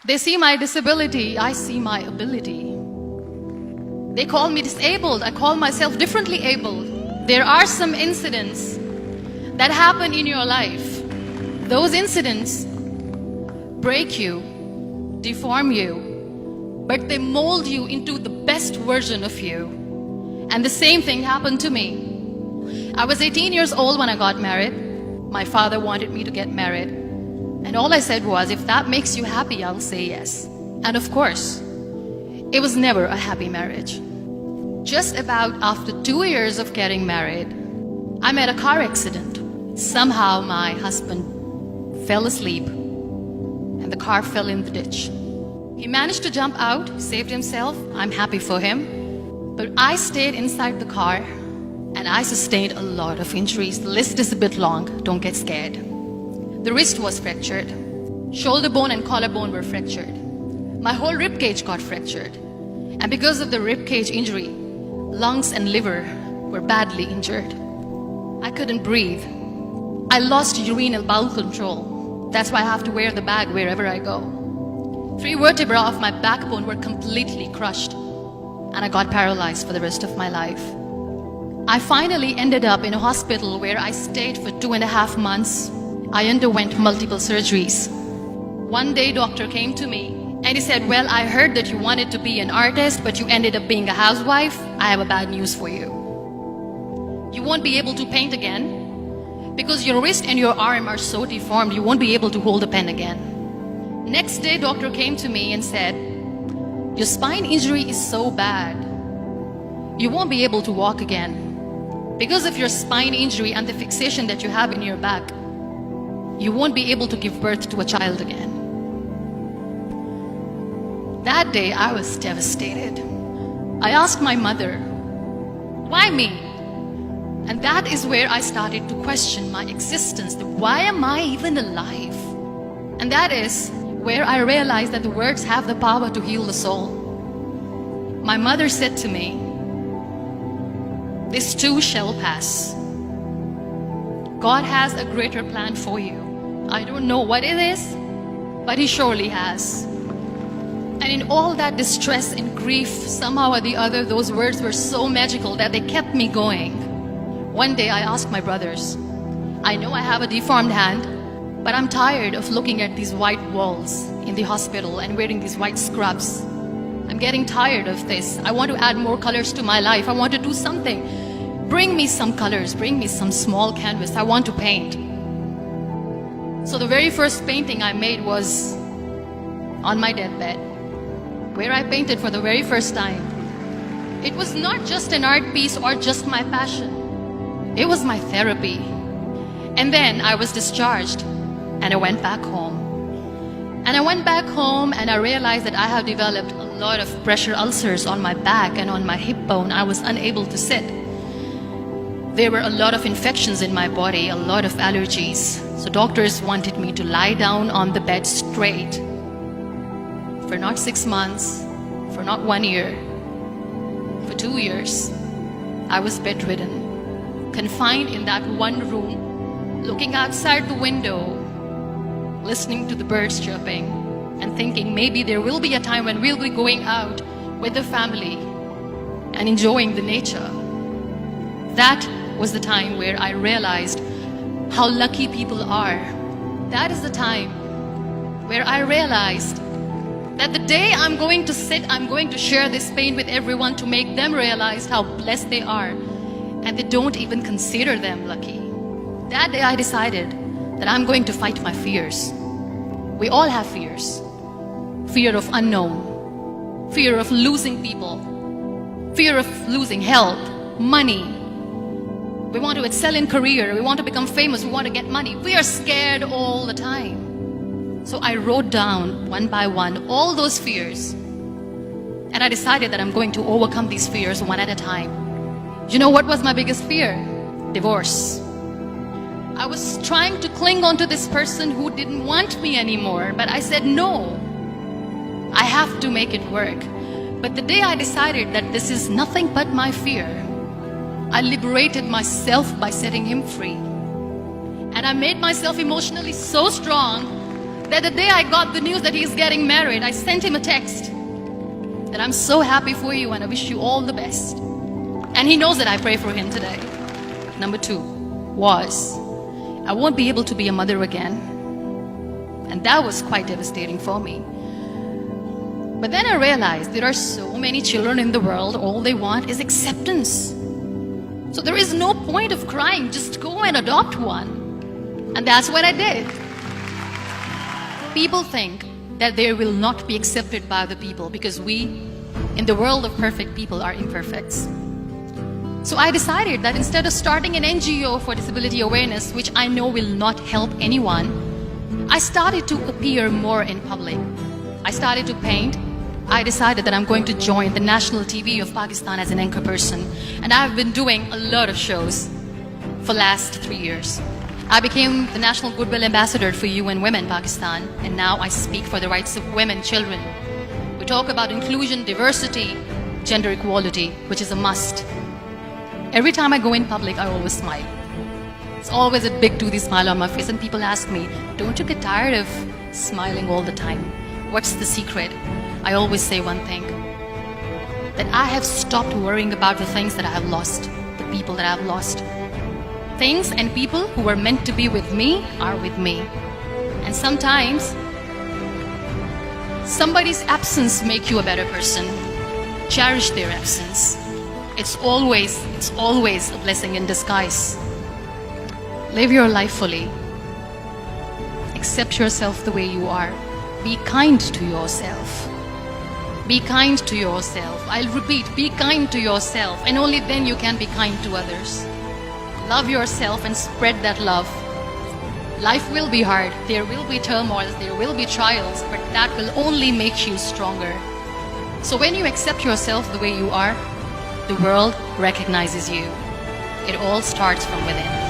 They see my disability, I see my ability. They call me disabled, I call myself differently abled. There are some incidents that happen in your life. Those incidents break you, deform you, but they mold you into the best version of you. And the same thing happened to me. I was 18 years old when I got married. My father wanted me to get married. And all I said was, if that makes you happy, I'll say yes. And of course, it was never a happy marriage. Just about after 2 years of getting married, I met a car accident. Somehow my husband fell asleep and the car fell in the ditch. He managed to jump out, saved himself. I'm happy for him. But I stayed inside the car and I sustained a lot of injuries. The list is a bit long, don't get scared. The wrist was fractured. Shoulder bone and collarbone were fractured. My whole rib cage got fractured. And because of the rib cage injury, lungs and liver were badly injured. I couldn't breathe. I lost urinary bowel control. That's why I have to wear the bag wherever I go. 3 vertebrae of my backbone were completely crushed, and I got paralyzed for the rest of my life. I finally ended up in a hospital where I stayed for 2.5 months. I underwent multiple surgeries. One day, doctor came to me and he said, well, I heard that you wanted to be an artist, but you ended up being a housewife. I have a bad news for you. You won't be able to paint again because your wrist and your arm are so deformed, you won't be able to hold a pen again. Next day, doctor came to me and said, your spine injury is so bad, you won't be able to walk again. Because of your spine injury and the fixation that you have in your back, you won't be able to give birth to a child again. That day, I was devastated. I asked my mother, why me? And that is where I started to question my existence. Why am I even alive? And that is where I realized that the words have the power to heal the soul. My mother said to me, this too shall pass. God has a greater plan for you. I don't know what it is, but He surely has. And in all that distress and grief, somehow or the other, those words were so magical that they kept me going. One day I asked my brothers, I know I have a deformed hand, but I'm tired of looking at these white walls in the hospital and wearing these white scrubs. I'm getting tired of this. I want to add more colors to my life. I want to do something. Bring me some colors, bring me some small canvas. I want to paint. So the very first painting I made was on my deathbed, where I painted for the very first time. It was not just an art piece or just my passion. It was my therapy. And then I was discharged and I went back home. And I went back home and I realized that I have developed a lot of pressure ulcers on my back and on my hip bone. I was unable to sit. There were a lot of infections in my body, a lot of allergies. So doctors wanted me to lie down on the bed straight for not 6 months, for not 1 year, for 2 years. I was bedridden, confined in that one room, looking outside the window, listening to the birds chirping, and thinking maybe there will be a time when we'll be going out with the family and enjoying the nature. That was the time where I realized how lucky people are. That is the time where I realized that the day I'm going to sit, I'm going to share this pain with everyone to make them realize how blessed they are, and they don't even consider them lucky. That day I decided that I'm going to fight my fears. We all have fears. Fear of unknown, fear of losing people, fear of losing health, money. We want to excel in career, we want to become famous, we want to get money. We are scared all the time. So I wrote down one by one all those fears. And I decided that I'm going to overcome these fears one at a time. You know what was my biggest fear? Divorce. I was trying to cling on to this person who didn't want me anymore, but I said no. I have to make it work. But the day I decided that this is nothing but my fear, I liberated myself by setting him free. And I made myself emotionally so strong that the day I got the news that he's getting married, I sent him a text that I'm so happy for you and I wish you all the best. And he knows that I pray for him today. Number 2 was, I won't be able to be a mother again. And that was quite devastating for me. But then I realized there are so many children in the world, all they want is acceptance. So there is no point of crying, just go and adopt one. And that's what I did. People think that they will not be accepted by the people because we, in the world of perfect people, are imperfects. So I decided that instead of starting an NGO for disability awareness, which I know will not help anyone, I started to appear more in public. I started to paint. I decided that I'm going to join the national TV of Pakistan as an anchor person. And I've been doing a lot of shows for the last 3 years. I became the National Goodwill Ambassador for UN Women Pakistan, and now I speak for the rights of women, children. We talk about inclusion, diversity, gender equality, which is a must. Every time I go in public, I always smile. It's always a big toothy smile on my face, and people ask me, don't you get tired of smiling all the time? What's the secret? I always say one thing, that I have stopped worrying about the things that I have lost, the people that I have lost. Things and people who were meant to be with me are with me. And sometimes, somebody's absence makes you a better person. Cherish their absence. It's always a blessing in disguise. Live your life fully. Accept yourself the way you are. Be kind to yourself. Be kind to yourself. I'll repeat, be kind to yourself, and only then you can be kind to others. Love yourself and spread that love. Life will be hard. There will be turmoils, there will be trials, but that will only make you stronger. So when you accept yourself the way you are, the world recognizes you. It all starts from within.